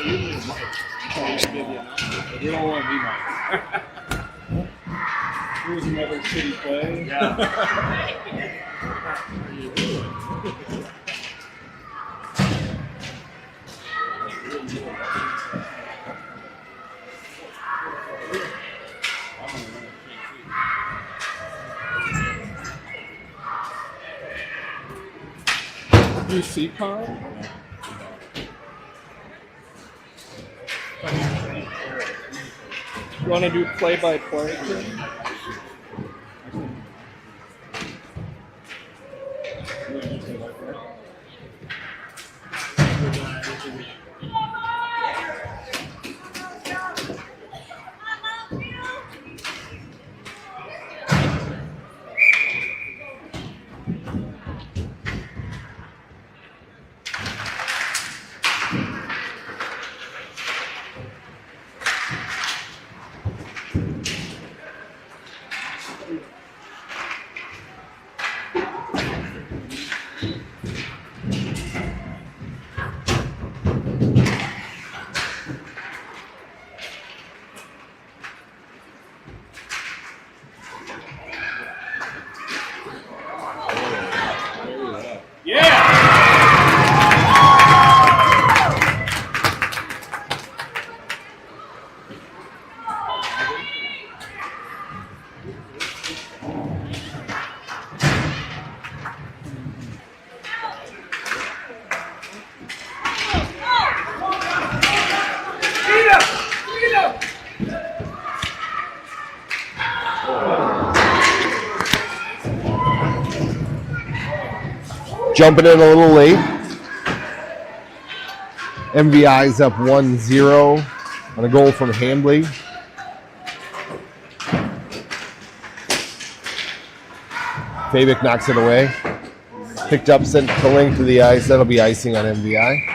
You don't want to be mine. Here's another shitty play. Yeah. Do you see Carl? You want to do play-by-play? Jumping in a little late. MVI's up 1-0 on a goal from Hambly. Fabic knocks it away. Picked up, sent the link to the ice. That'll be icing on MVI.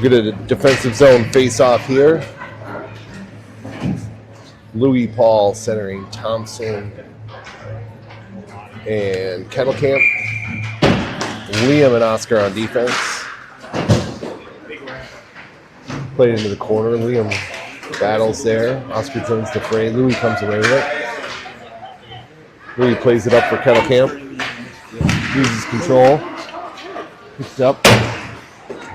Get a defensive zone face-off here. Louis Paul centering Thompson and Kettlecamp. Liam and Oscar on defense. Played into the corner. Liam battles there. Oscar joins the fray. Louis comes away with it. Louis plays it up for Kettlecamp. Uses control. Picked up.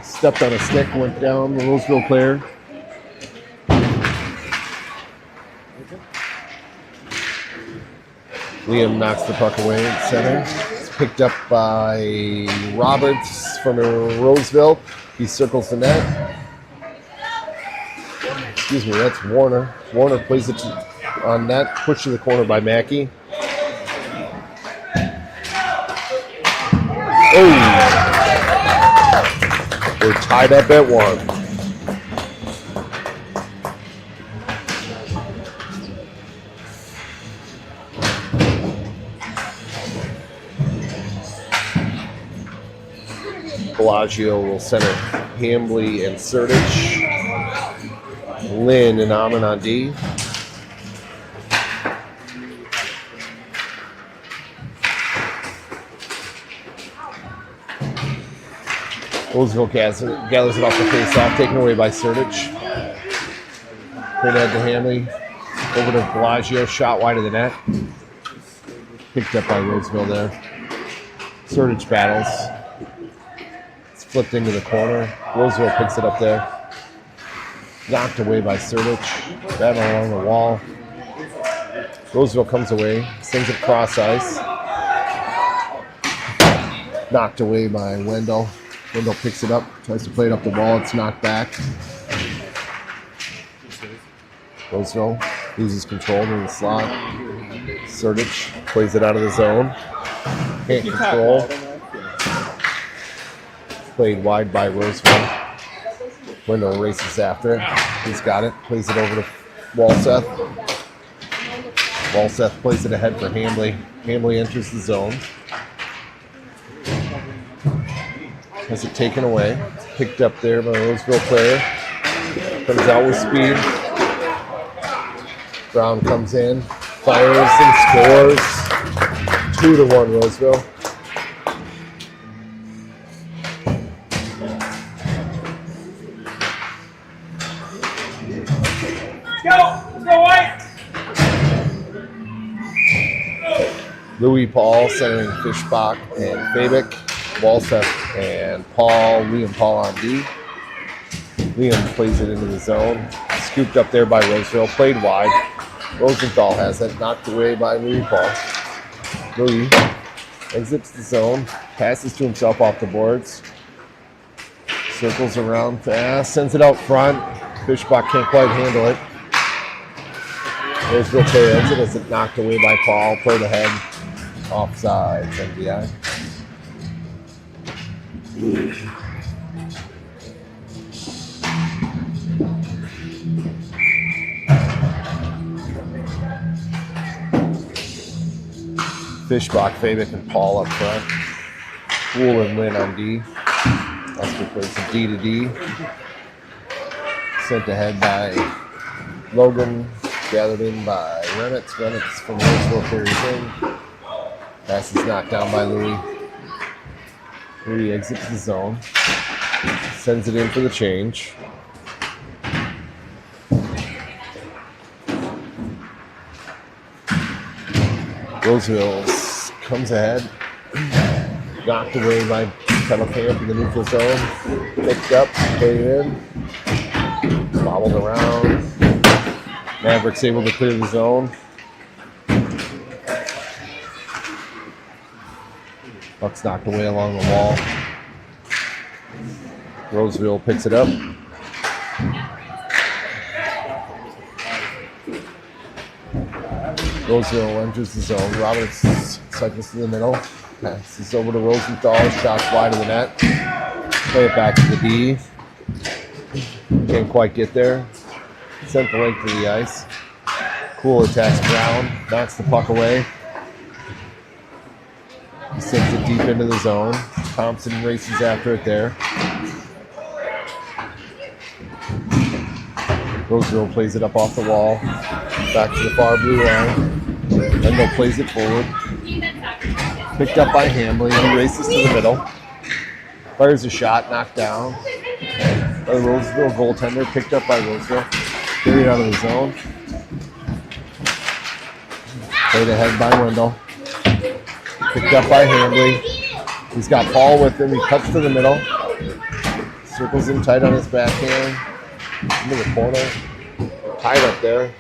Stepped on a stick, went down, the Roseville player. Liam knocks the puck away at center. It's picked up by Roberts from Roseville. He circles the net. Excuse me, that's Warner. Warner plays it on net, pushed to the corner by Mackey. Oh! We're tied up at 1. Bellagio will center Hambly and Sertich. Lynn and Amon on D. Roseville gathers it off the face-off, taken away by Sertich. Played ahead to Hanley. Over to Bellagio, shot wide of the net. Picked up by Roseville there. Sertich battles. It's flipped into the corner. Roseville picks it up there. Knocked away by Sertich. Battle along the wall. Roseville comes away, sends it cross ice. Knocked away by Wendell. Wendell picks it up, tries to play it up the wall. It's knocked back. Roseville loses control in the slot. Sertich plays it out of the zone. Can't control. Played wide by Roseville. Wendell races after it. He's got it. Plays it over to Walseth. Walseth plays it ahead for Hambly. Hambly enters the zone. Has it taken away. Picked up there by a Roseville player. Comes out with speed. Brown comes in, fires and scores. 2-1 Roseville. Let's go White! Louis Paul centering Fishbach and Fabic. Walseth and Paul, Liam Paul on D. Liam plays it into the zone. Scooped up there by Roseville. Played wide. Rosenthal has it. Knocked away by Louis Paul. Louis exits the zone. Passes to himself off the boards. Circles around fast. Sends it out front. Fishbach can't quite handle it. Roseville play exit as it knocked away by Paul. Played ahead. Offsides, MVI. Fishbach, Fabic, and Paul up front. Poole and Lynn on D. Oscar plays from D to D. Sent ahead by Logan. Gathered in by Renitz. Renitz from Roseville carries in. Pass is knocked down by Louis. Louis exits the zone. Sends it in for the change. Roseville comes ahead. Knocked away by Petalcamp in the neutral zone. Picked up, played in. Bobbled around. Maverick's able to clear the zone. Buck's knocked away along the wall. Roseville picks it up. Roseville enters the zone. Roberts cycles to the middle. Passes over to Rosenthal. Shots wide of the net. Play it back to the D. Can't quite get there. Sent the length of the ice. Cool attacks Brown. Knocks the puck away. He sends it deep into the zone. Thompson races after it there. Roseville plays it up off the wall. Back to the far blue line. Wendell plays it forward. Picked up by Hamley. He races to the middle. Fires a shot. Knocked down. A Roseville goaltender. Picked up by Roseville. Carried out of the zone. Played ahead by Wendell. Picked up by Hamley. He's got Paul with him. He cuts to the middle. Circles him tight on his backhand. Into the corner. Tied up there.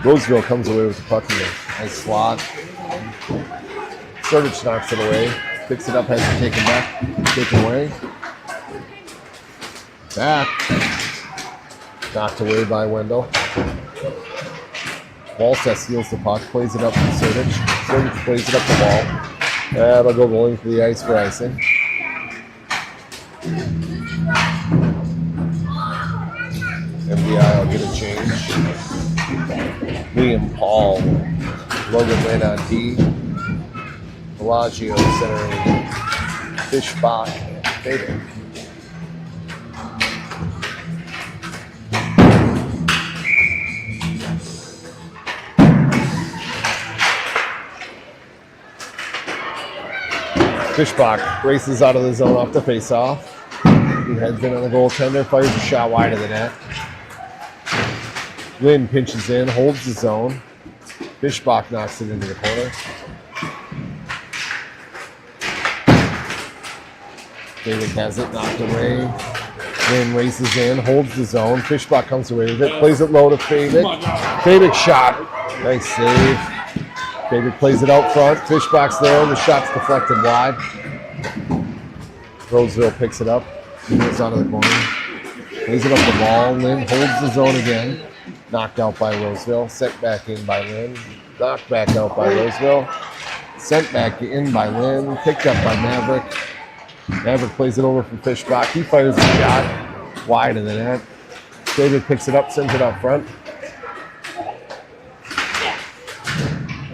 Roseville comes away with the puck in the nice slot. Sertich knocks it away. Picks it up, has it taken away. Back. Knocked away by Wendell. Walseth steals the puck, plays it up to Sertich. Sertich plays it up the wall. That'll go the length of the ice for icing. MVI will get a change. Liam Paul, Logan Lynn on D. Bellagio centering Fishbach and Fabic. Fishbach races out of the zone off the faceoff. He heads in on the goaltender, fires a shot wide of the net. Lynn pinches in, holds the zone. Fishbach knocks it into the corner. David has it knocked away. Lynn races in, holds the zone. Fishbach comes away with it, plays it low to Fabic. Fabic shot. Nice save. Fabic plays it out front. Fishbach's there. The shot's deflected wide. Roseville picks it up. He moves out of the corner. Plays it up the wall. Lynn holds the zone again. Knocked out by Roseville. Sent back in by Lynn. Knocked back out by Roseville. Sent back in by Lynn. Picked up by Maverick. Maverick plays it over from Fishbach. He fires a shot wide of the net. David picks it up, sends it out front.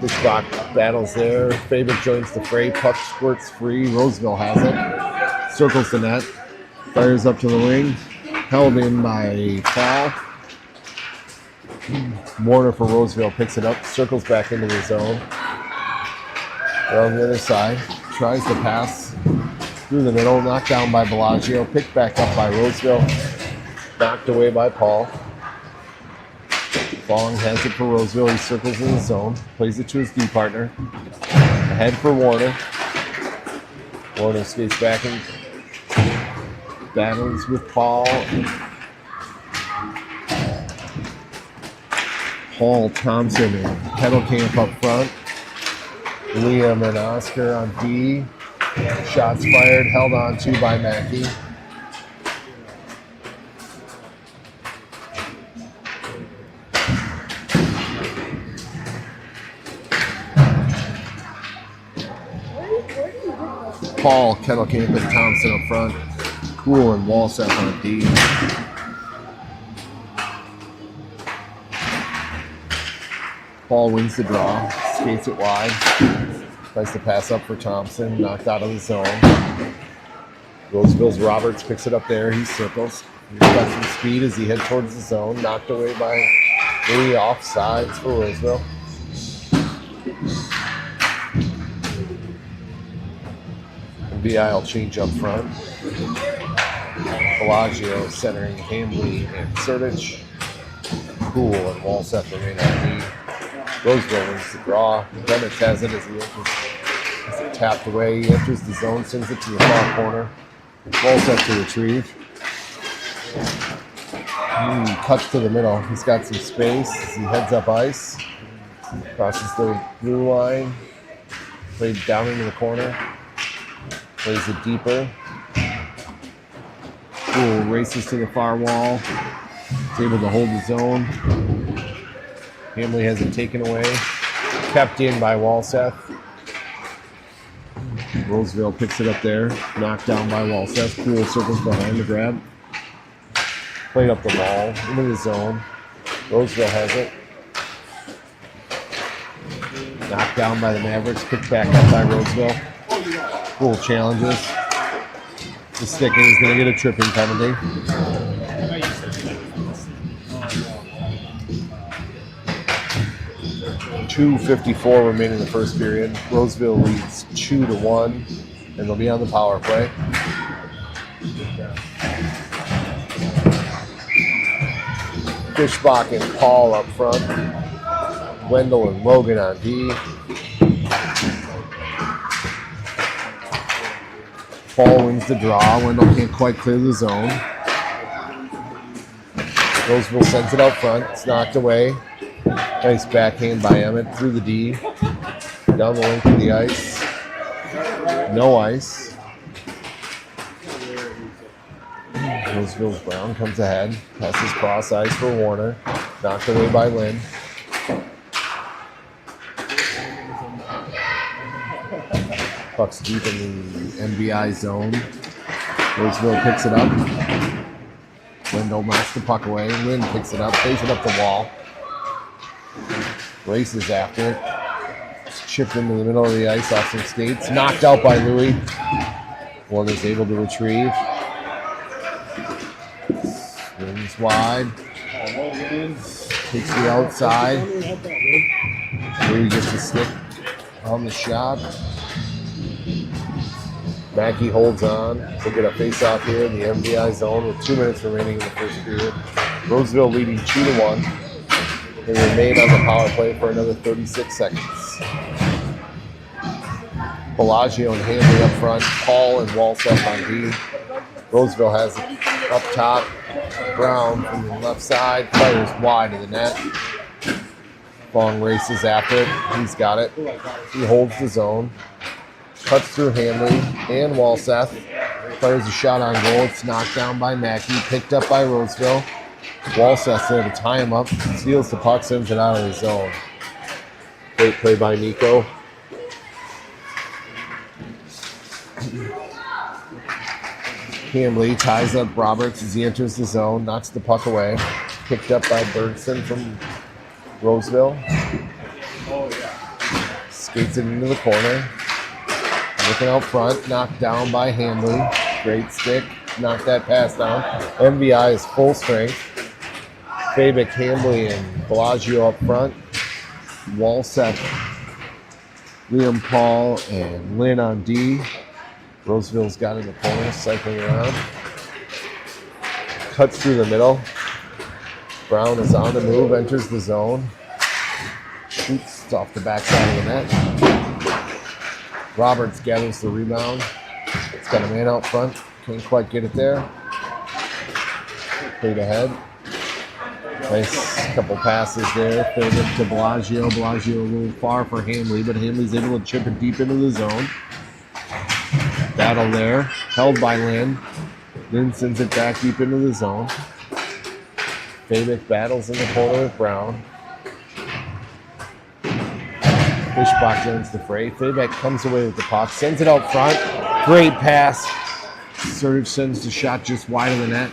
Fishbach battles there. Favorite joins the fray. Puck squirts free. Roseville has it. Circles the net. Fires up to the wing. Held in by Paul. Warner for Roseville picks it up. Circles back into the zone. They're on the other side. Tries to pass through the middle. Knocked down by Bellagio. Picked back up by Roseville. Knocked away by Paul. Fong has it for Roseville. He circles in the zone. Plays it to his D partner. Ahead for Warner. Warner skates back and battles with Paul. Paul, Thompson, and Kettlecamp up front. Liam and Oscar on D. Shots fired, held on to by Mackey. Paul, Kettlecamp, and Thompson up front. Cool and Walseth on D. Paul wins the draw, skates it wide. Tries to pass up for Thompson, knocked out of the zone. Roseville's Roberts picks it up there, he circles. He's got some speed as he heads towards the zone, knocked away by Lee, offsides for Roseville. MVI will change up front. Bellagio centering Hamley and Sertich. Cool and Walseth remain on D. Roseville wins the draw. Bennett has it as he enters. As it tapped away, he enters the zone, sends it to the far corner. Walseth to retrieve. Cuts to the middle. He's got some space as he heads up ice. Crosses the blue line. Played down into the corner. Plays it deeper. Cool races to the far wall. Is able to hold the zone. Hamley has it taken away. Kept in by Walseth. Roseville picks it up there. Knocked down by Walseth. Cool circles behind the grab. Played up the wall. Into the zone. Roseville has it. Knocked down by the Mavericks. Picked back up by Roseville. Cool challenges. The sticker is going to get a tripping penalty. .254 remaining in the first period. Roseville leads 2-1, and they'll be on the power play. Fishbach and Paul up front. Wendell and Logan on D. Paul wins the draw. Wendell can't quite clear the zone. Roseville sends it out front. It's knocked away. Nice backhand by Emmett through the D. Down the length of the ice. No ice. Roseville's Brown comes ahead. Passes cross ice for Warner. Knocked away by Lynn. Puck's deep in the MVI zone. Roseville picks it up. Wendell knocks the puck away. Lynn picks it up, plays it up the wall. Races after it. It's chipped into the middle of the ice off some skates. Knocked out by Louis. Warner's able to retrieve. Swings wide. Takes the outside. Louis gets the stick on the shot. Mackey holds on. We'll get a face-off here in the MVI zone with 2 minutes remaining in the first period. Roseville leading 2-1. They remain on the power play for another 36 seconds. Bellagio and Hamley up front. Paul and Walseth on D. Roseville has it up top. Brown from the left side. Fires wide of the net. Long races after it. He's got it. He holds the zone. Cuts through Hamley and Walseth. Fires a shot on goal. It's knocked down by Mackey. Picked up by Roseville. Walseth's there to tie him up. Steals the puck, sends it out of the zone. Great play by Nico. Hamley ties up Roberts as he enters the zone. Knocks the puck away. Picked up by Bergson from Roseville. Skates it into the corner. Looking out front, knocked down by Hamley. Great stick, knocked that pass down. MVI is full strength. Fabic, Hamley, and Bellagio up front. Walseth, Liam Paul, and Lynn on D. Roseville's got in the corner, cycling around. Cuts through the middle. Brown is on the move, enters the zone. Shoots off the backside of the net. Roberts gathers the rebound. It's got a man out front. Can't quite get it there. Played ahead. Nice couple passes there. Fade it to Bellagio. Bellagio a little far for Hamley, but Hamley's able to chip it deep into the zone. Battle there. Held by Lynn. Lynn sends it back deep into the zone. Fabic battles in the corner with Brown. Fishbach joins the fray. Fabic comes away with the puck. Sends it out front. Great pass. Serge sends the shot just wide of the net.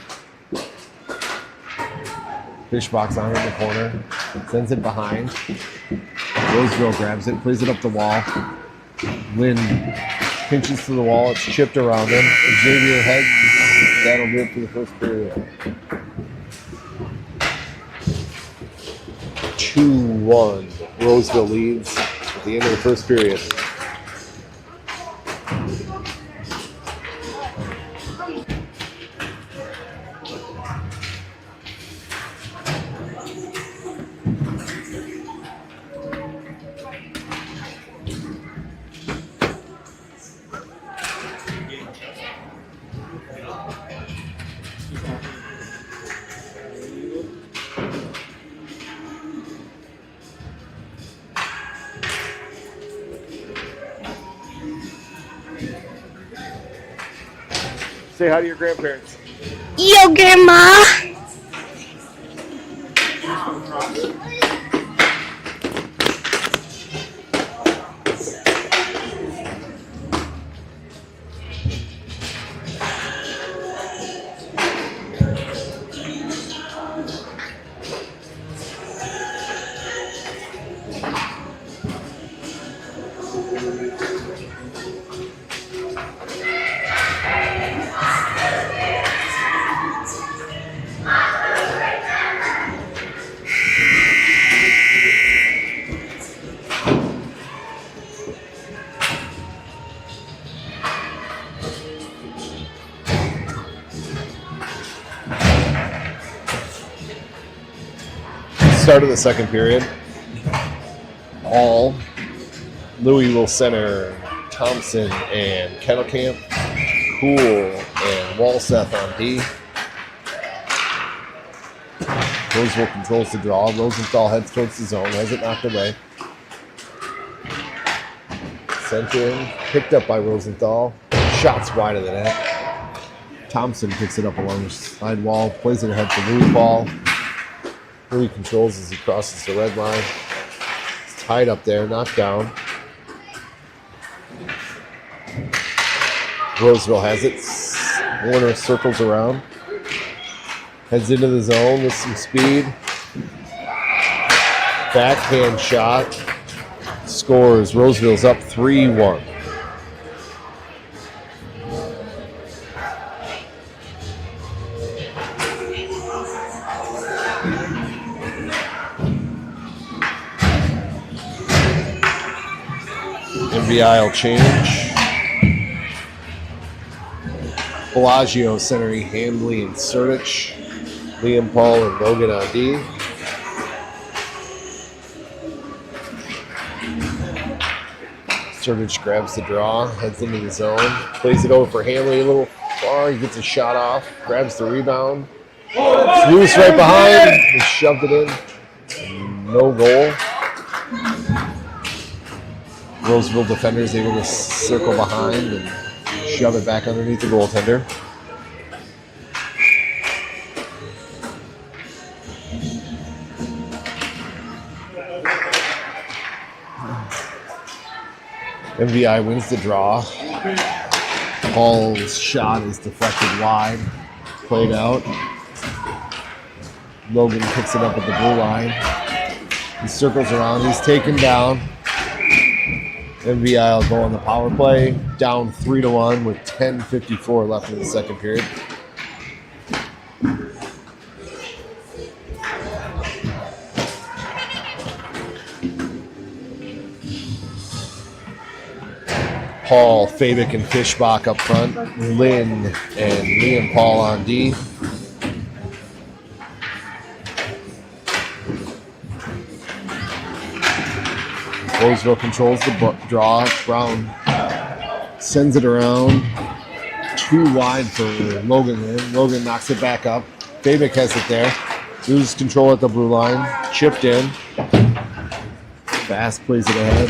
Fishbach's on in the corner. Sends it behind. Roseville grabs it. Plays it up the wall. Lynn pinches to the wall. It's chipped around him. Xavier heads. That'll do it for the first period. 2-1. Roseville leads at the end of the first period. Say hi to your grandparents. Yo, Grandma. Start of the second period. All Louis will center Thompson and Kettlecamp, Cool and Walseth on D. Roseville controls the draw. Rosenthal heads towards the zone, has it knocked away. Sent in, picked up by Rosenthal. Shots wide of the net. Thompson picks it up along the side wall, plays it ahead to Louis Ball. Louis controls as he crosses the red line. It's tied up there, knocked down. Roseville has it. Warner circles around. Heads into the zone with some speed. Backhand shot. Scores. Roseville's up 3-1. MVI will change. Bellagio centering Hamley and Surdich. Liam Paul and Logan on D. Surdich grabs the draw, heads into the zone, plays it over for Hamley a little far. He gets a shot off, grabs the rebound. It's loose right behind. He shoved it in. No goal. Roseville defenders able to circle behind and shove it back underneath the goaltender. MVI wins the draw. Paul's shot is deflected wide, played out. Logan picks it up at the blue line. He circles around. He's taken down. MVI will go on the power play, down 3-1 with 10:54 left in the second period. Paul, Fabic, and Fishbach up front. Lynn and Liam Paul on D. Roseville controls the draw. Brown sends it around. Too wide for Logan Lynn. Logan knocks it back up. Fabic has it there. Loses control at the blue line. Chipped in. Fast plays it ahead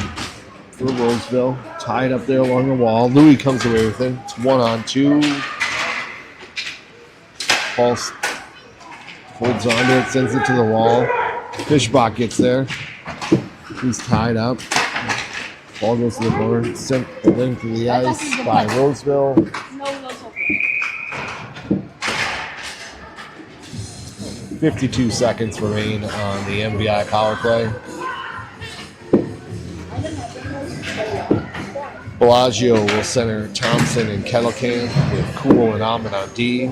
for Roseville. Tied up there along the wall. Louis comes away with it. It's 1-on-2. Paul holds on to it, sends it to the wall. Fishbach gets there. He's tied up. Ball goes to the board. Sent the length of the ice by Roseville. 52 seconds remain on the MVI power play. Bellagio will center Thompson and Kettlecamp with Cool and Ahmed on D.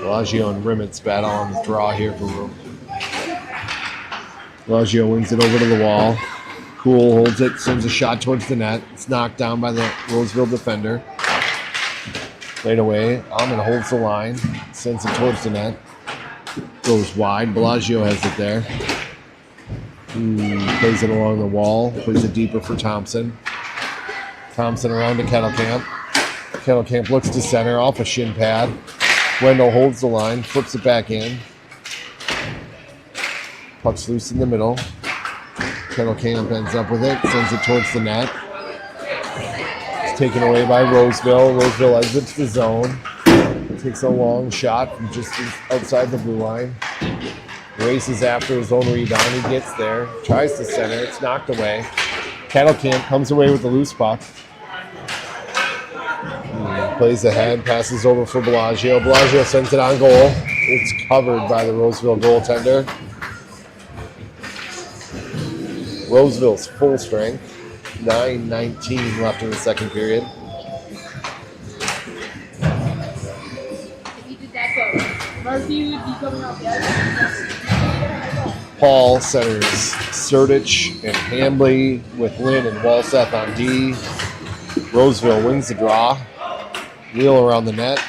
Bellagio and Rimmets battle on the draw here for room. Bellagio wings it over to the wall. Cool holds it, sends a shot towards the net. It's knocked down by the Roseville defender. Played away. Ahmed holds the line, sends it towards the net. Goes wide. Bellagio has it there. Plays it along the wall. Plays it deeper for Thompson. Thompson around to Kettlecamp. Kettlecamp looks to center off a shin pad. Wendell holds the line, flips it back in. Puck's loose in the middle. Kettlecamp ends up with it, sends it towards the net. It's taken away by Roseville. Roseville exits the zone. Takes a long shot from just outside the blue line. Races after his own rebound. He gets there. Tries to center. It's knocked away. Kettlecamp comes away with the loose puck. Plays ahead. Passes over for Bellagio. Bellagio sends it on goal. It's covered by the Roseville goaltender. Roseville's full strength. 9:19 left in the second period. Paul centers Sertich and Hambley with Lynn and Walseth on D. Roseville wins the draw. Wheel around the net.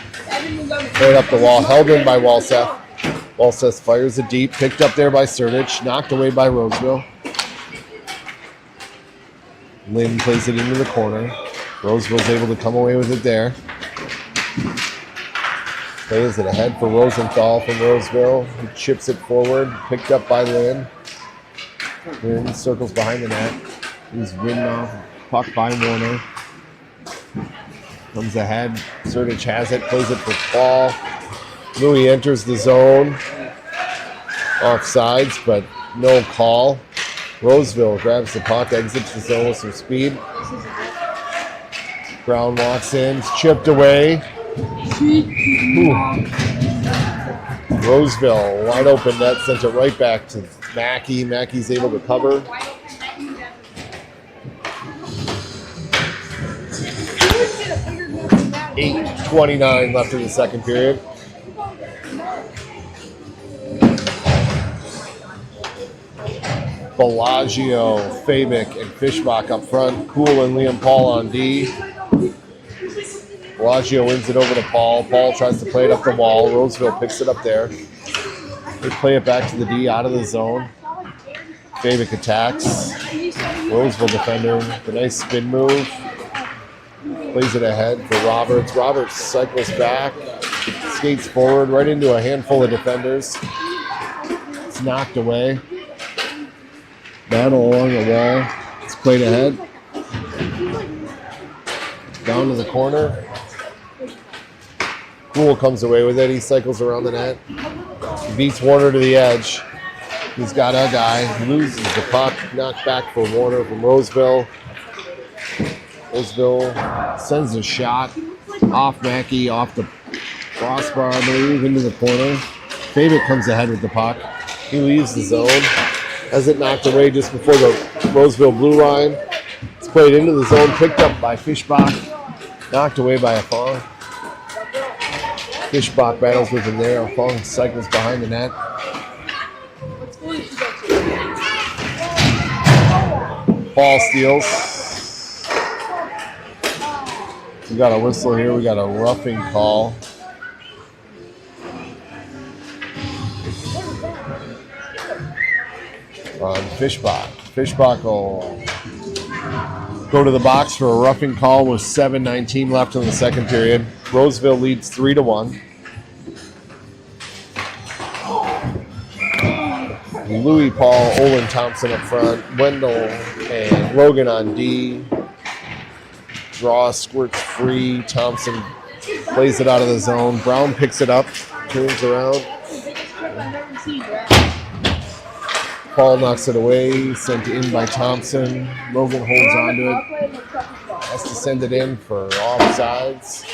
Right up the wall. Held in by Walseth. Walseth fires it deep. Picked up there by Sertich. Knocked away by Roseville. Lynn plays it into the corner. Roseville's able to come away with it there. Plays it ahead for Rosenthal from Roseville. He chips it forward. Picked up by Lynn. Lynn circles behind the net. He's ridden off. Puck by Warner. Comes ahead. Sertich has it. Plays it for Paul. Louis enters the zone. Offsides, but no call. Roseville grabs the puck, exits the zone with some speed. Brown walks in, it's chipped away. Roseville, wide open net, sent it right back to Mackey. Mackey's able to cover. $8:29 left in the second period. Bellagio, Fabic, and Fishbach up front. Cool and Liam Paul on D. Bellagio wins it over to Paul. Paul tries to play it up the wall. Roseville picks it up there. They play it back to the D out of the zone. Fabic attacks. Roseville defender, the nice spin move. Plays it ahead for Roberts. Roberts cycles back, skates forward right into a handful of defenders. It's knocked away. Battle along the wall. It's played ahead. Down to the corner. Cool comes away with it. He cycles around the net. He beats Warner to the edge. He's got a guy. He loses the puck. Knocked back for Warner from Roseville. Roseville sends a shot off Mackey, off the crossbar, I believe, into the corner. Fabic comes ahead with the puck. He leaves the zone. Has it knocked away just before the Roseville blue line. It's played into the zone, picked up by Fishbach, knocked away by Afong. Fishbach battles with him there. Afong cycles behind the net. Paul steals. We got a whistle here. We got a roughing call. On Fishbach. Fishbach will go to the box for a roughing call with 7:19 left in the second period. Roseville leads 3-1. Louis, Paul, Olin, Thompson up front. Wendell and Logan on D. Draw, squirts free. Thompson plays it out of the zone. Brown picks it up, turns around. Paul knocks it away, sent in by Thompson. Logan holds onto it. Has to send it in for offsides.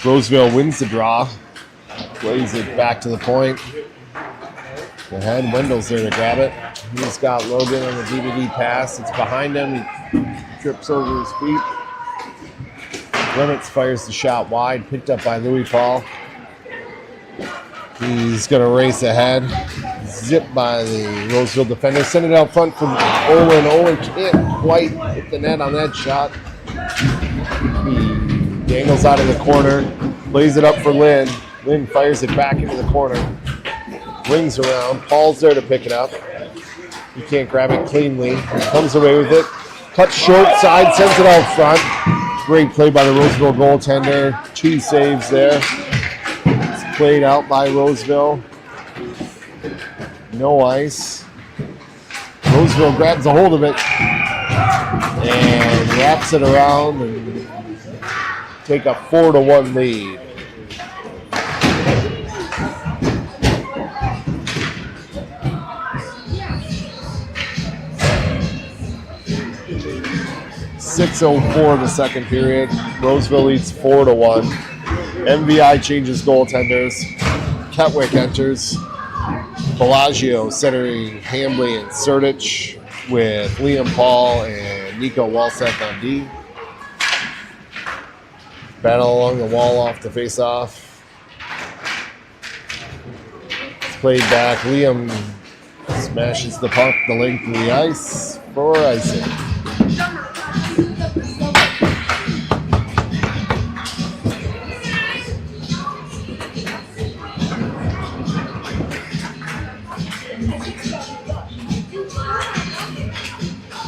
Roseville wins the draw. Plays it back to the point. Ahead, Wendell's there to grab it. He's got Logan on the DVD pass. It's behind him. He trips over his feet. Lemons fires the shot wide, picked up by Louis Paul. He's going to race ahead. Zipped by the Roseville defender. Send it out front for Olin. Olin can't quite hit the net on that shot. He dangles out of the corner. Plays it up for Lynn. Lynn fires it back into the corner. Rings around. Paul's there to pick it up. He can't grab it cleanly. Comes away with it. Cuts short side, sends it out front. Great play by the Roseville goaltender. 2 saves there. It's played out by Roseville. No ice. Roseville grabs a hold of it and wraps it around and take a 4-1 lead. .604 in the second period. Roseville leads 4-1. MVI changes goaltenders. Ketwick enters. Bellagio centering Hambley and Sertich with Liam Paul and Nico Walsek on D. Battle along the wall off the face-off. It's played back. Liam smashes the puck the length of the ice for icing.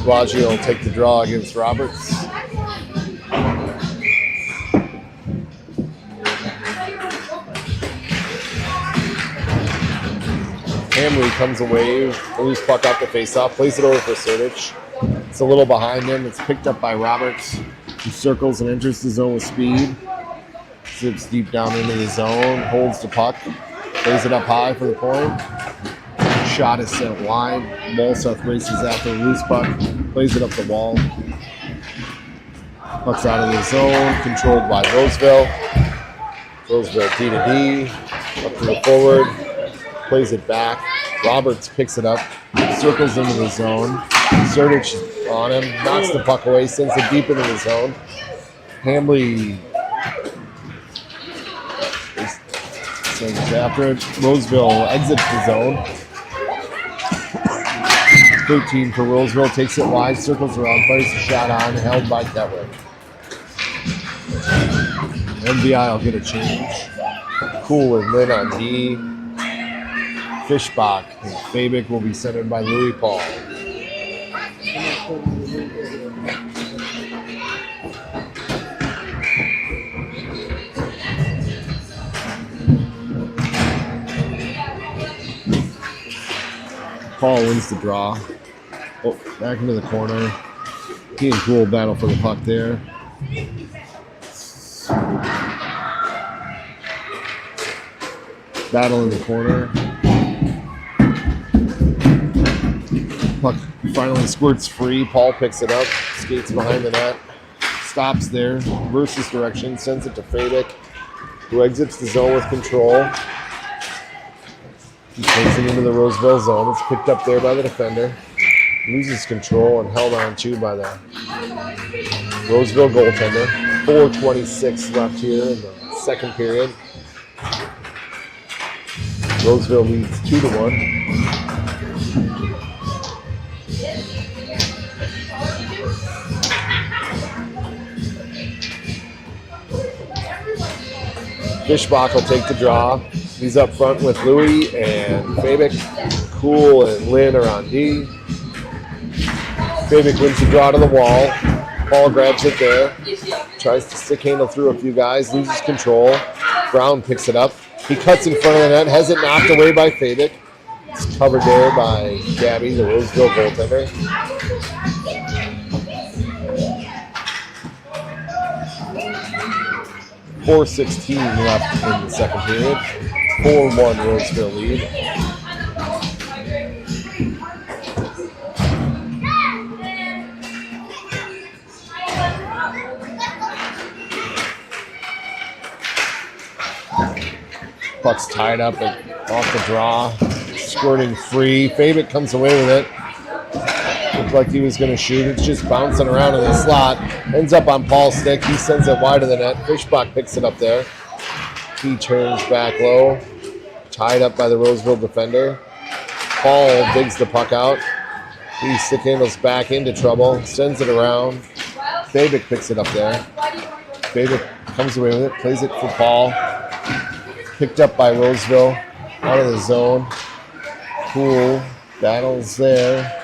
Bellagio will take the draw against Roberts. Hamley comes away, loose puck off the face-off, plays it over for Sertich. It's a little behind him. It's picked up by Roberts, who circles and enters the zone with speed. Zips deep down into the zone, holds the puck, plays it up high for the point. Shot is sent wide. Molseth races after the loose puck, plays it up the wall. Puck's out of the zone, controlled by Roseville. Roseville D to D, up to the forward, plays it back. Roberts picks it up, circles into the zone. Sertich on him, knocks the puck away, sends it deep into the zone. Hamley sends after it. Roseville exits the zone. 13 for Roseville, takes it wide, circles around, fires a shot on, held by Ketwick. MVI will get a change. Cool and Lynn on D. Fishbach and Fabic will be centered by Louis Paul. Paul wins the draw. Oh, back into the corner. He and Cool battle for the puck there. Battle in the corner. Puck Finally squirts free. Paul picks it up, skates behind the net, stops there, reverses direction, sends it to Fabic, who exits the zone with control. He takes it into the Roseville zone. It's picked up there by the defender. Loses control and held on to by the Roseville goaltender. 4:26 left here in the second period. Roseville leads 2-1. Fishbach will take the draw. He's up front with Louie and Fabic. Cool and Lynn are on D. Fabic wins the draw to the wall. Paul grabs it there. Tries to stick handle through a few guys. Loses control. Brown picks it up. He cuts in front of the net. Has it knocked away by Fabic. It's covered there by Gabby, the Roseville goaltender. .4:16 left in the second period. 4-1 Roseville lead. Puck's tied up and off the draw. Squirting free. Fabic comes away with it. Looked like he was going to shoot. It's just bouncing around in the slot. Ends up on Paul's stick. He sends it wide of the net. Fishbach picks it up there. He turns back low. Tied up by the Roseville defender. Paul digs the puck out. He stick handles back into trouble. Sends it around. Fabic picks it up there. Fabic comes away with it. Plays it for Paul. Picked up by Roseville. Out of the zone. Cool. Battles there.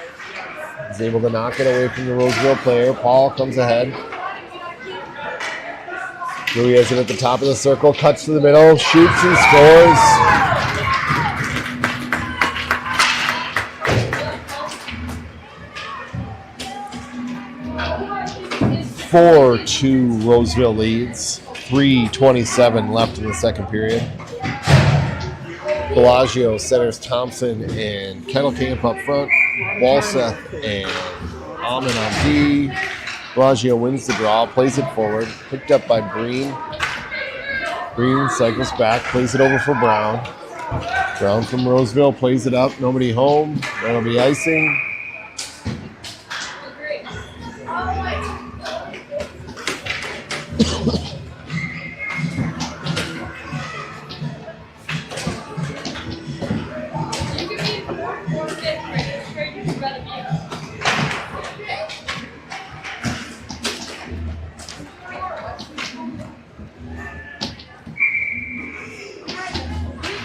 He's able to knock it away from the Roseville player. Paul comes ahead. Louis has it at the top of the circle. Cuts to the middle. Shoots and scores. 4-2 Roseville leads. 3:27 left in the second period. Bellagio centers Thompson and Kettlecamp up front. Walseth and Almond on D. Bellagio wins the draw, plays it forward. Picked up by Breen. Breen cycles back, plays it over for Brown. Brown from Roseville plays it up. Nobody home. That'll be icing.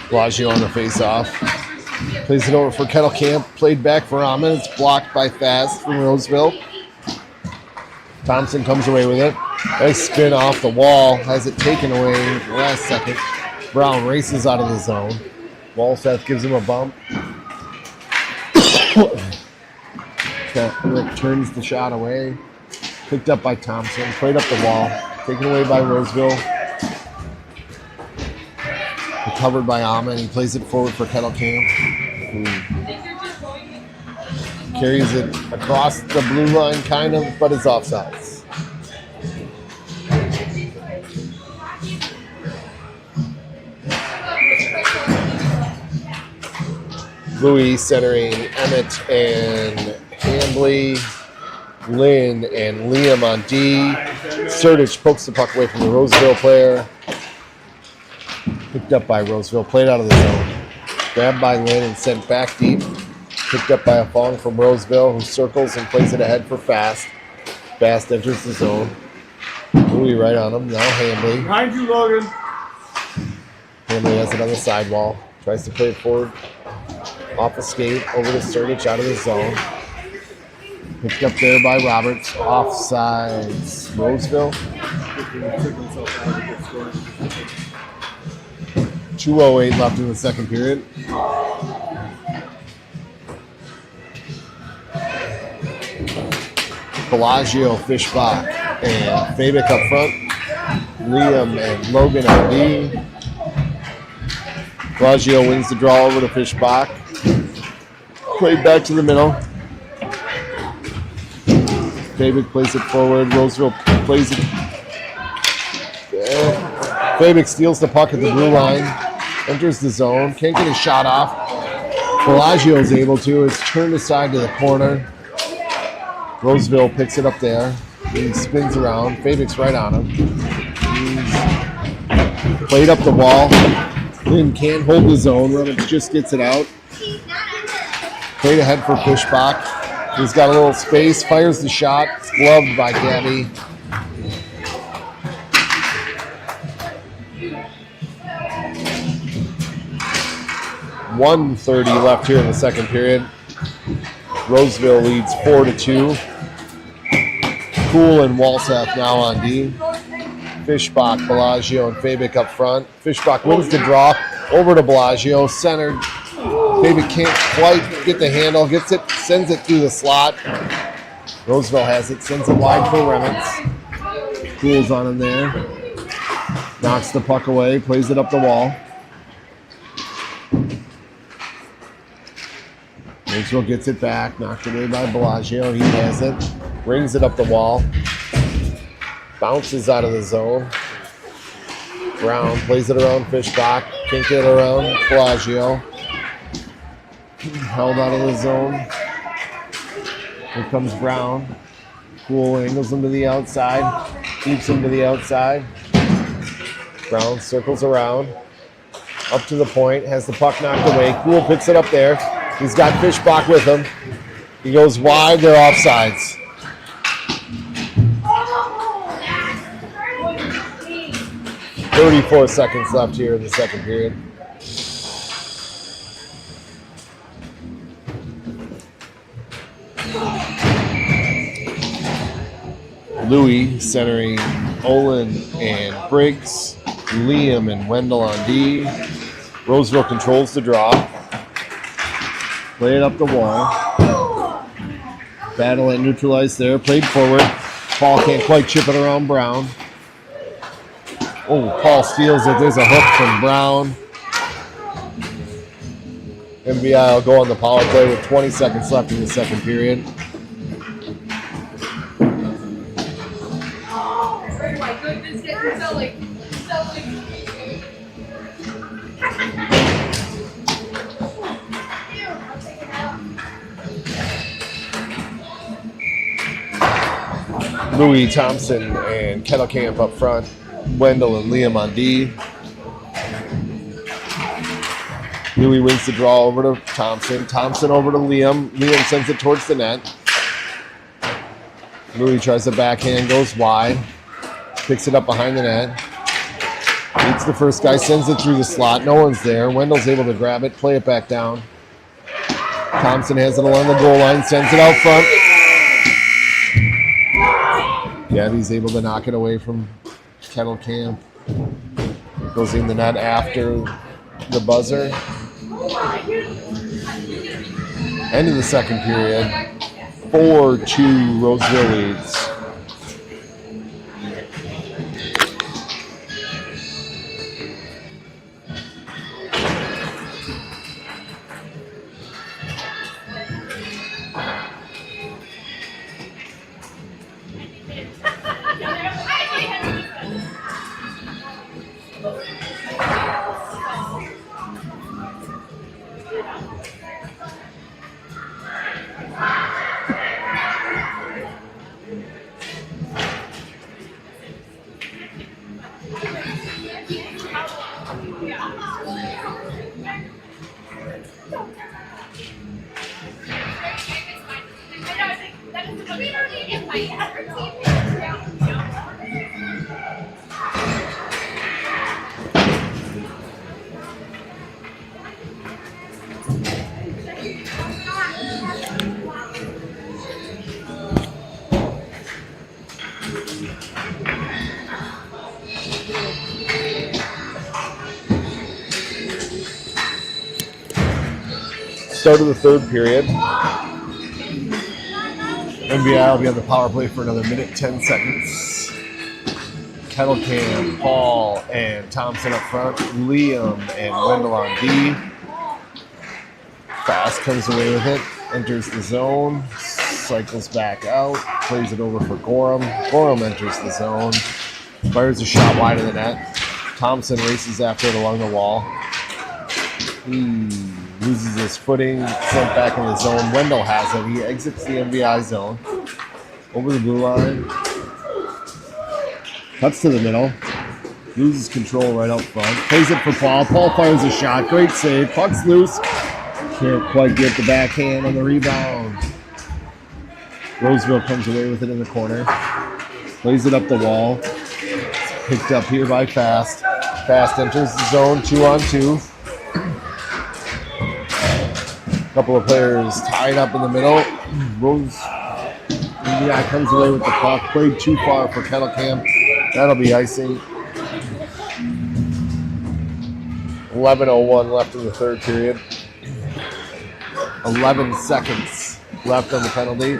Bellagio on the face-off. Plays it over for Kettlecamp. Played back for Ahmed. It's blocked by Fast from Roseville. Thompson comes away with it. Nice spin off the wall. Has it taken away at the last second. Brown races out of the zone. Walseth gives him a bump. Turns the shot away. Picked up by Thompson. Played up the wall. Taken away by Roseville. Covered by Ahmed. He plays it forward for Kettlecamp, who carries it across the blue line, kind of, but is offsides. Louis centering Emmett and Hambley, Lynn and Liam on D. Sertich pokes the puck away from the Roseville player. Picked up by Roseville, played out of the zone. Grabbed by Lynn and sent back deep. Picked up by a Fong from Roseville, who circles and plays it ahead for Fast. Fast enters the zone. Louis right on him. Now Hambley. Behind you, Logan. Hambley has it on the sidewall. Tries to play it forward. Off a skate, over to Sertich, out of the zone. Picked up there by Roberts. Offsides. Roseville. 2:08 left in the second period. Bellagio, Fishbach, and Fabic up front. Liam and Logan on D. Bellagio wins the draw over to Fishbach. Played back to the middle. Fabic plays it forward. Roseville plays it. Fabic steals the puck at the blue line. Enters the zone. Can't get a shot off. Bellagio is able to. It's turned aside to the corner. Roseville picks it up there. He spins around. Fabic's right on him. He's played up the wall. Lynn can't hold the zone. Rummage just gets it out. Played ahead for Fishbach. He's got a little space. Fires the shot. It's gloved by Gabby. .130 left here in the second period. Roseville leads 4-2. Cool and Walsath now on D. Fishbach, Bellagio, and Fabic up front. Fishbach wins the draw over to Bellagio. Centered. Fabic can't quite get the handle. Gets it, sends it through the slot. Roseville has it, sends it wide for Remitz. Cool's on him there. Knocks the puck away, plays it up the wall. Roseville gets it back, knocked away by Bellagio. He has it, brings it up the wall, bounces out of the zone. Brown plays it around Fishbach, can't get it around Bellagio. Held out of the zone. Here comes Brown. Cool angles him to the outside, keeps him to the outside. Brown circles around, up to the point, has the puck knocked away. Cool picks it up there. He's got Fishbach with him. He goes wide, they're offsides. .34 seconds left here in the second period. Louis centering Olin and Briggs. Liam and Wendell on D. Roseville controls the draw. Play it up the wall. Battle and neutralized there. Played forward. Paul can't quite chip it around Brown. Oh, Paul steals it. There's a hook from Brown. MVI will go on the power play with 20 seconds left in the second period. Louis, Thompson, and Kettlecamp up front. Wendell and Liam on D. Louis wins the draw over to Thompson. Thompson over to Liam. Liam sends it towards the net. Louis tries the backhand, goes wide. Picks it up behind the net. Beats the first guy, sends it through the slot. No one's there. Wendell's able to grab it, play it back down. Thompson has it along the goal line, sends it out front. Gabby's able to knock it away from Kettlecamp. Goes in the net after the buzzer. End of the second period. 4-2 Roseville leads. Start of the third period. MVI will be on the power play for another minute, 10 seconds. Kettlecamp, Paul, and Thompson up front. Liam and Wendell on D. Fast comes away with it. Enters the zone. cycles back out, plays it over for Gorham. Gorham enters the zone, fires a shot wide of the net. Thompson races after it along the wall. He loses his footing, sent back in the zone. Wendell has it. He exits the MVI zone. Over the blue line. Cuts to the middle. Loses control right up front. Plays it for Paul. Paul fires a shot. Great save. Puck's loose. Can't quite get the backhand on the rebound. Roseville comes away with it in the corner. Plays it up the wall. Picked up here by Fast. Fast enters the zone, 2-on-2. Couple of players tied up in the middle. MVI comes away with the puck. Played too far for Kettlecamp. That'll be icing. 11:01 left in the third period. 11 seconds left on the penalty.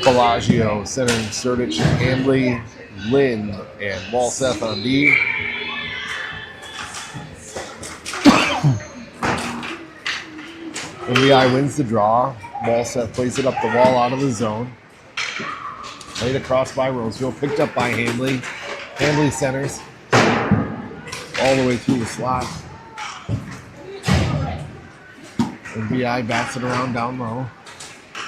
Bellagio centering Surdich and Hambley, Lynn, and Walseth on D. MVI wins the draw. Walseth plays it up the wall out of the zone. Played across by Roseville, picked up by Hambley. Hambley centers all the way through the slot. MVI bats it around down low.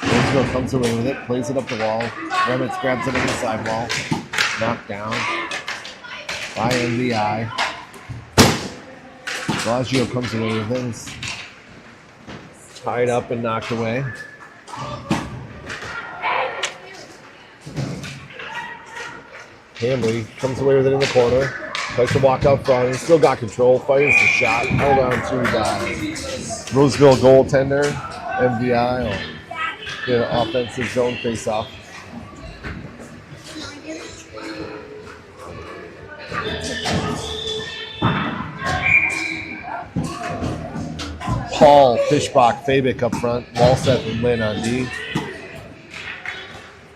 Roseville comes away with it, plays it up the wall. Remitz grabs it on the sidewall. Knocked down by MVI. Bellagio comes away with it. It's tied up and knocked away. Hambley comes away with it in the corner. Tries to walk out front. He's still got control. Fires the shot. Held on to by Roseville goaltender. MVI will get an offensive zone face-off. Paul, Fishbach, Fabic up front. Walseth and Lynn on D.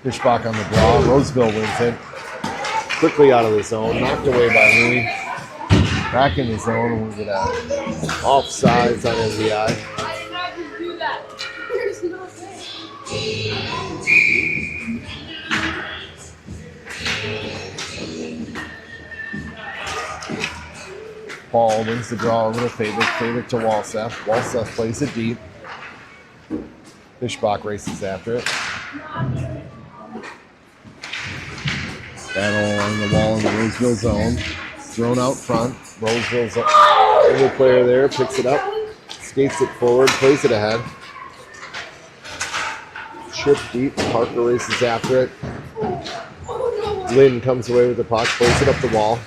Fishbach on the draw. Roseville wins it. Quickly out of the zone. Knocked away by Louis. Back in the zone. We'll get offsides on MVI. Paul wins the draw over to Fabic. Fabic to Walseth. Walseth plays it deep. Fishbach races after it. Battle along the wall in the Roseville zone. Thrown out front. Roseville's only player there. Picks it up. Skates it forward. Plays it ahead. Chip deep. Parker races after it. Lynn comes away with the puck. Plays it up the wall.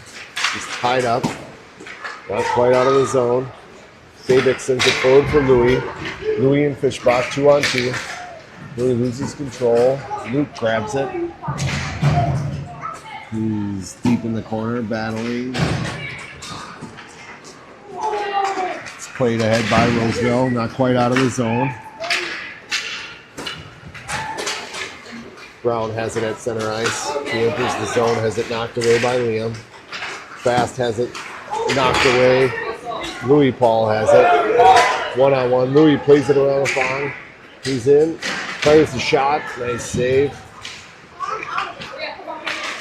He's tied up. Not quite out of the zone. Fabic sends it forward for Louis. Louis and Fishbach, 2-on-2. Louis loses control. Luke grabs it. He's deep in the corner, battling. It's played ahead by Roseville, not quite out of the zone. Brown has it at center ice. He enters the zone, has it knocked away by Liam. Fast has it knocked away. Louis Paul has it. 1-on-1. Louis plays it around the fog. He's in. Fires the shot. Nice save.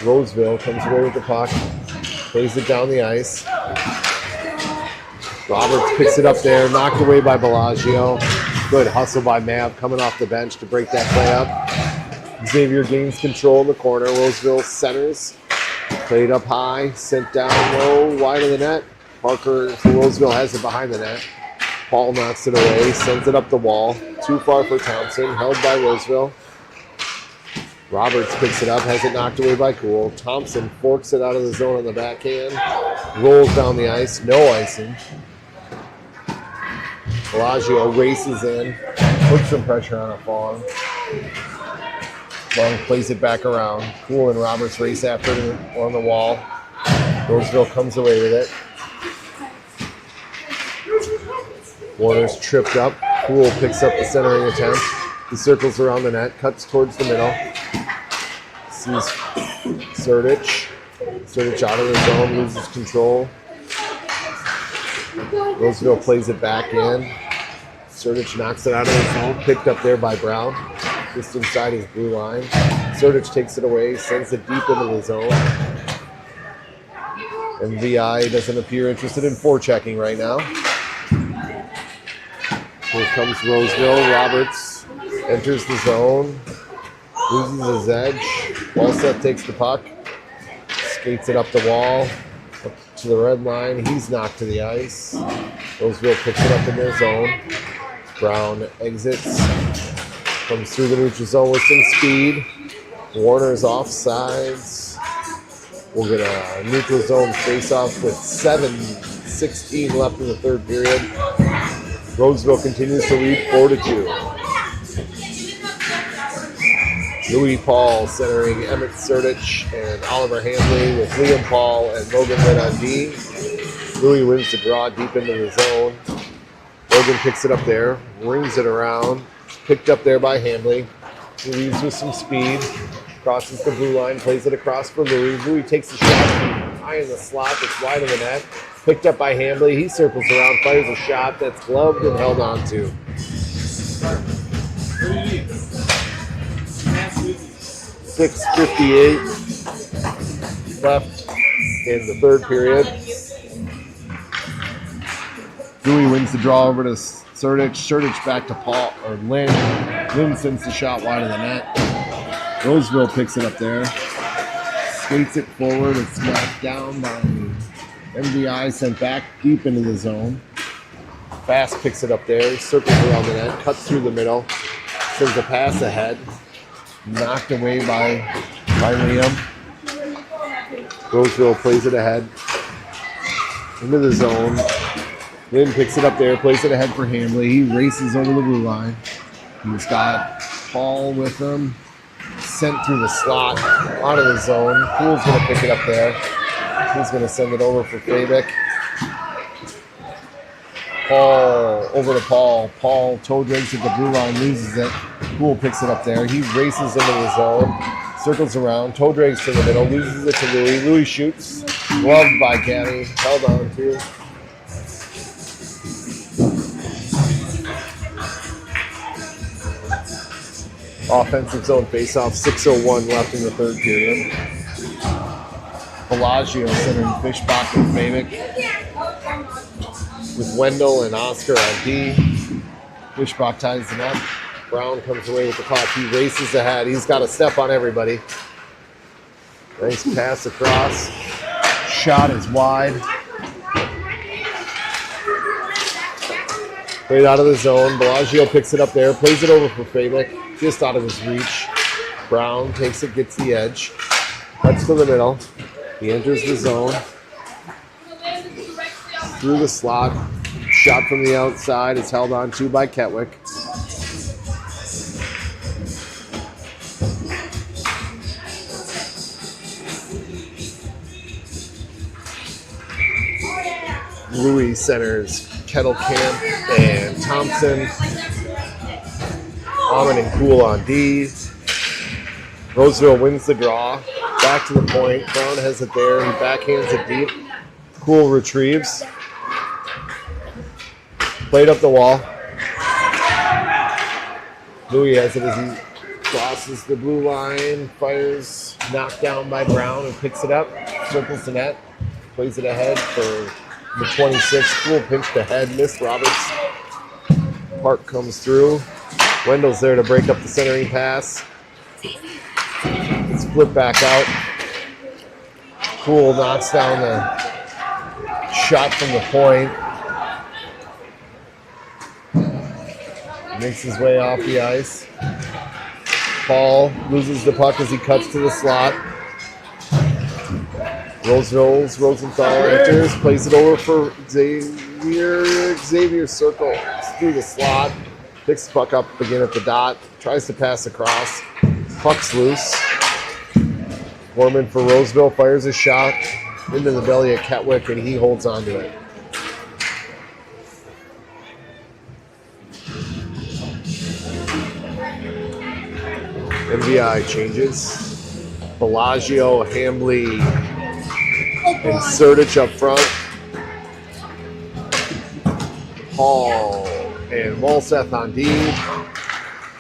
Roseville comes away with the puck. Plays it down the ice. Roberts picks it up there. Knocked away by Bellagio. Good hustle by Mav coming off the bench to break that play up. Xavier gains control in the corner. Roseville centers. Played up high, sent down low, wide of the net. Parker for Roseville has it behind the net. Paul knocks it away, sends it up the wall. Too far for Thompson, held by Roseville. Roberts picks it up, has it knocked away by Cool. Thompson forks it out of the zone on the backhand. Rolls down the ice, no icing. Bellagio races in, puts some pressure on a Fong. Long plays it back around. Cool and Roberts race after it on the wall. Roseville comes away with it. Warner's tripped up. Cool picks up the centering attempt. He circles around the net, cuts towards the middle. Sees Surdich. Surdich out of the zone, loses control. Roseville plays it back in. Surdich knocks it out of the zone, picked up there by Brown, just inside his blue line. Surdich takes it away, sends it deep into the zone. MVI doesn't appear interested in forechecking right now. Here comes Roseville. Roberts enters the zone, loses his edge. Wallset takes the puck, skates it up the wall, up to the red line. He's knocked to the ice. Roseville picks it up in their zone. Brown exits, comes through the neutral zone with some speed. Warner's offsides. We'll get a neutral zone face-off with 7:16 left in the third period. Roseville continues to lead 4-2. Louis Paul centering Emmett Surdich and Oliver Handley with Liam Paul and Logan Litt on D. Louis wins the draw deep into the zone. Logan picks it up there, rings it around, picked up there by Handley. He leaves with some speed, crosses the blue line, plays it across for Louis. Louis takes the shot high in the slot that's wide of the net. Picked up by Handley. He circles around, fires a shot that's gloved and held on to. 6:58 left in the third period. Louis wins the draw over to Surdich. Surdich back to Paul or Lynn. Lynn sends the shot wide of the net. Roseville picks it up there. Skates it forward. It's knocked down by MVI, sent back deep into the zone. Fast picks it up there. Circles around the net. Cuts through the middle. Sends a pass ahead. Knocked away by Liam. Roseville plays it ahead. Into the zone. Lynn picks it up there, plays it ahead for Handley. He races over the blue line. He's got Paul with him. Sent through the slot, out of the zone. Poole's going to pick it up there. He's going to send it over for Fabic. Paul, over to Paul. Paul toe drags at the blue line, loses it. Poole picks it up there. He races into the zone, circles around, toe drags to the middle, loses it to Louis. Louis shoots, gloved by Caddy, held on to. Offensive zone faceoff, 6:01 left in the third period. Bellagio centering Fishbach and Fabic with Wendell and Oscar on D. Fishbach ties them up. Brown comes away with the puck. He races ahead. He's got a step on everybody. Nice pass across. Shot is wide. Played out of the zone. Bellagio picks it up there. Plays it over for Fabic. Just out of his reach. Brown takes it, gets the edge. Cuts to the middle. He enters the zone. Through the slot. Shot from the outside. It's held on to by Ketwick. Louis centers Kettlecamp and Thompson. Almond and Cool on D. Roseville wins the draw. Back to the point. Brown has it there. He backhands it deep. Cool retrieves. Played up the wall. Louis has it as he crosses the blue line. Fires. Knocked down by Brown and picks it up. Circles the net. Plays it ahead for the 26. Cool pinched ahead. Missed Roberts. Park comes through. Wendell's there to break up the centering pass. It's flipped back out. Cool knocks down the shot from the point. Makes his way off the ice. Paul loses the puck as he cuts to the slot. Rosenthal enters, plays it over for Xavier. Xavier circles through the slot. Picks the puck up again at the dot. Tries to pass across. Puck's loose. Foreman for Roseville fires a shot into the belly of Ketwick, and he holds on to it. MVI changes. Bellagio, Hamley, and Surdich up front. Paul And Walseth on D.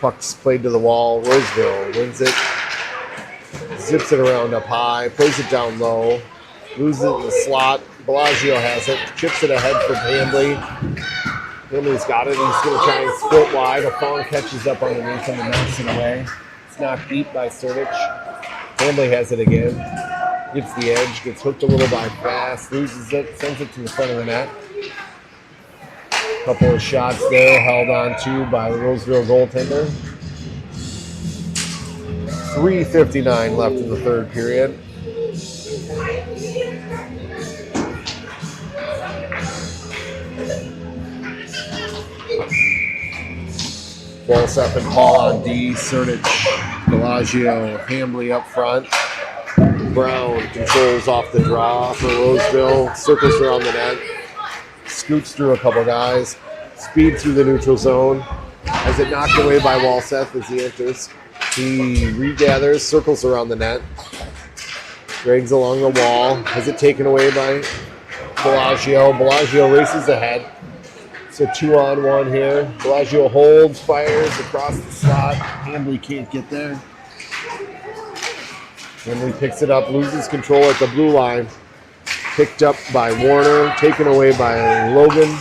Puck's played to the wall. Roseville wins it. Zips it around up high. Plays it down low. Loses it in the slot. Bellagio has it. Chips it ahead for Hambley. Hambley's got it. He's going to try and split wide. A Fong catches up underneath him and knocks it away. It's knocked deep by Sirtich. Hambley has it again. Gets the edge. Gets hooked a little by Fast. Loses it. Sends it to the front of the net. Couple of shots there. Held on to by the Roseville goaltender. 3:59 left in the third period. Walseth and Paul on D. Sirtich, Bellagio, Hambley up front. Brown controls off the draw for Roseville. Circles around the net. Scoots through a couple guys. Speed through the neutral zone. Has it knocked away by Walseth as he enters. He regathers, circles around the net. Drags along the wall. Has it taken away by Bellagio. Bellagio races ahead. It's a 2-on-1 here. Bellagio holds, fires across the slot. Hambley can't get there. Hambley picks it up, loses control at the blue line. Picked up by Warner, taken away by Logan.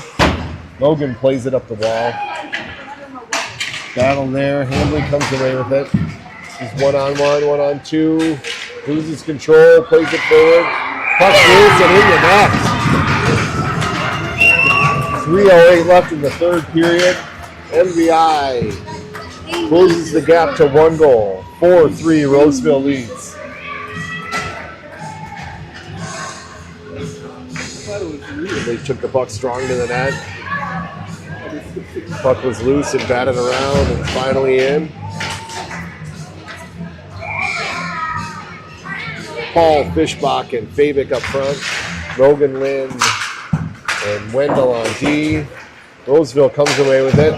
Logan plays it up the wall. Battle there. Hambley comes away with it. He's 1-on-1, 1-on-2. Loses control, plays it forward. Puck loose and in the net. 3:08 left in the third period. MVI closes the gap to 1 goal. 4-3 Roseville leads. They took the puck strong to the net. Puck was loose and batted around and finally in. Paul, Fishbach, and Fabic up front. Logan, Lynn, and Wendell on D. Roseville comes away with it.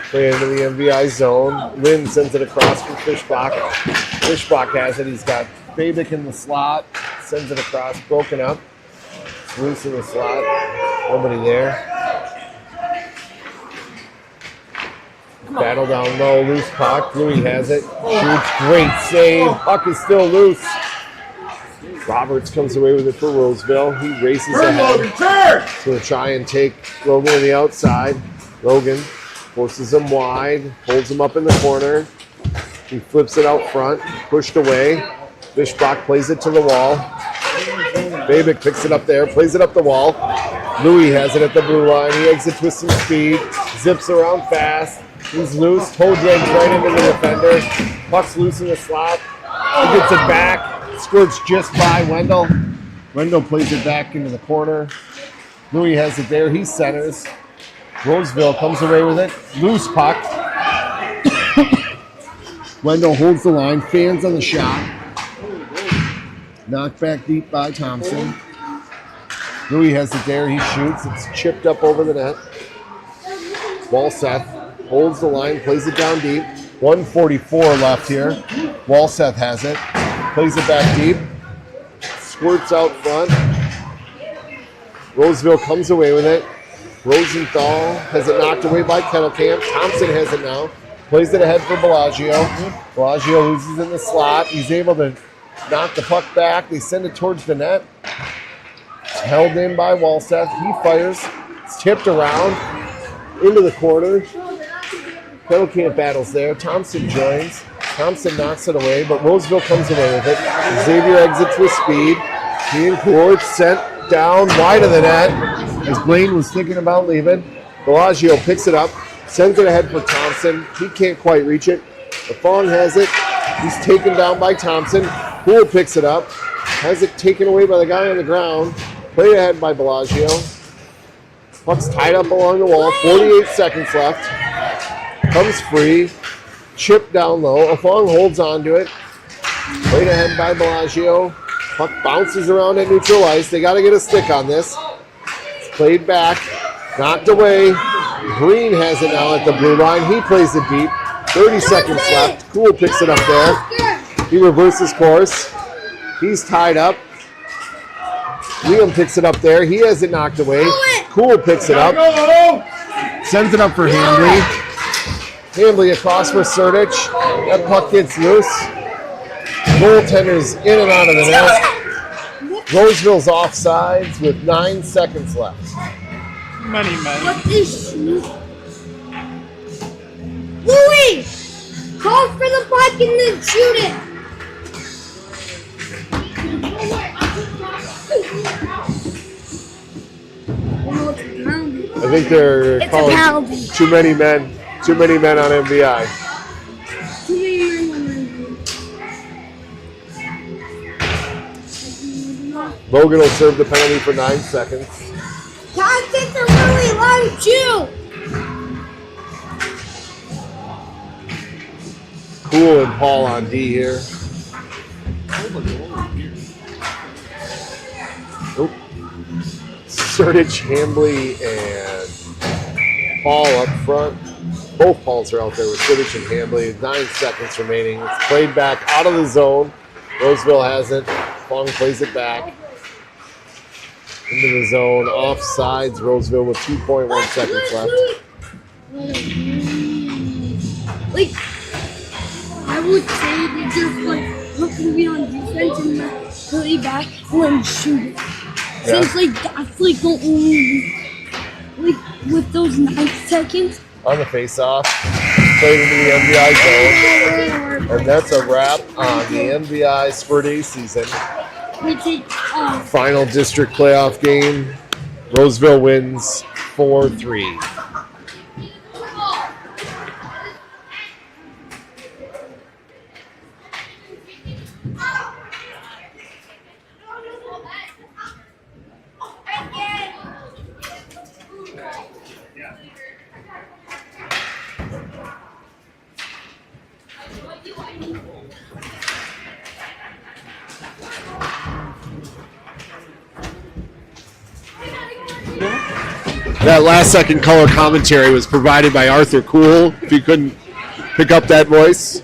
Play into the MVI zone. Lynn sends it across from Fishbach. Fishbach has it. He's got Fabic in the slot. Sends it across, broken up. It's loose in the slot. Nobody there. Battle down low, loose puck. Louis has it. Shoots, great save. Puck is still loose. Roberts comes away with it for Roseville. He races ahead. He's going to try and take Logan to the outside. Logan forces him wide, holds him up in the corner. He flips it out front, pushed away. Fishbach plays it to the wall. Babic picks it up there, plays it up the wall. Louis has it at the blue line. He exits with some speed, zips around fast. He's loose, toe drags right into the defender. Puck's loose in the slot. He gets it back, squirts just by Wendell. Wendell plays it back into the corner. Louis has it there, he centers. Roseville comes away with it, loose puck. Wendell holds the line, fans on the shot. Knocked back deep by Thompson. Louis has it there, he shoots. It's chipped up over the net. Walseth holds the line, plays it down deep. 1:44 left here. Walseth has it, plays it back deep. Squirts out front. Roseville comes away with it. Rosenthal has it knocked away by Kettlecamp. Thompson has it now. Plays it ahead for Bellagio. Bellagio loses in the slot. He's able to knock the puck back. They send it towards the net. It's held in by Walseth. He fires. It's tipped around into the corner. Kettlecamp battles there. Thompson joins. Thompson knocks it away, but Roseville comes away with it. Xavier exits with speed. He and Court sent down wide of the net as Blaine was thinking about leaving. Bellagio picks it up, sends it ahead for Thompson. He can't quite reach it. The Fong has it. He's taken down by Thompson. Poole picks it up, has it taken away by the guy on the ground. Played ahead by Bellagio. Puck's tied up along the wall. 48 seconds left. Comes free. Chip down low. Fong holds on to it. Played ahead by Bellagio. Puck bounces around at neutral ice. They got to get a stick on this. It's played back. Knocked away. Green has it now at the blue line. He plays it deep. 30 seconds left. Cool picks it up there. He reverses course. He's tied up. Liam picks it up there. He has it knocked away. Cool picks it up. Sends it up for Handley. Handley across for Surdich. That puck gets loose. Goaltender's in and out of the net. Roseville's offsides with 9 seconds left. Money men. What is Louis! Call for the puck and then shoot it! I think they're It's a calling penalty. too many men. Too many men on MVI. Logan will serve the penalty for 9 seconds. God, get the Louis, let him shoot! Cool and Paul on D here. Oop. Surdich, Hambley, and Paul up front. Both Pauls are out there with Surdich and Hambley. 9 seconds remaining. It's played back out of the zone. Roseville has it. Fong plays it back into the zone. Offsides. Roseville with 2.1 seconds left. Like, I would say they just like look to be on defense and like play back and then shoot it. Yeah. Since like that's like the only like with those 9 seconds. On the face-off. Played into the MVI zone. And that's a wrap on the MVI Squirt A season. We take Final district playoff game. Roseville wins 4-3. That last second color commentary was provided by Arthur Cool, if you couldn't pick up that voice.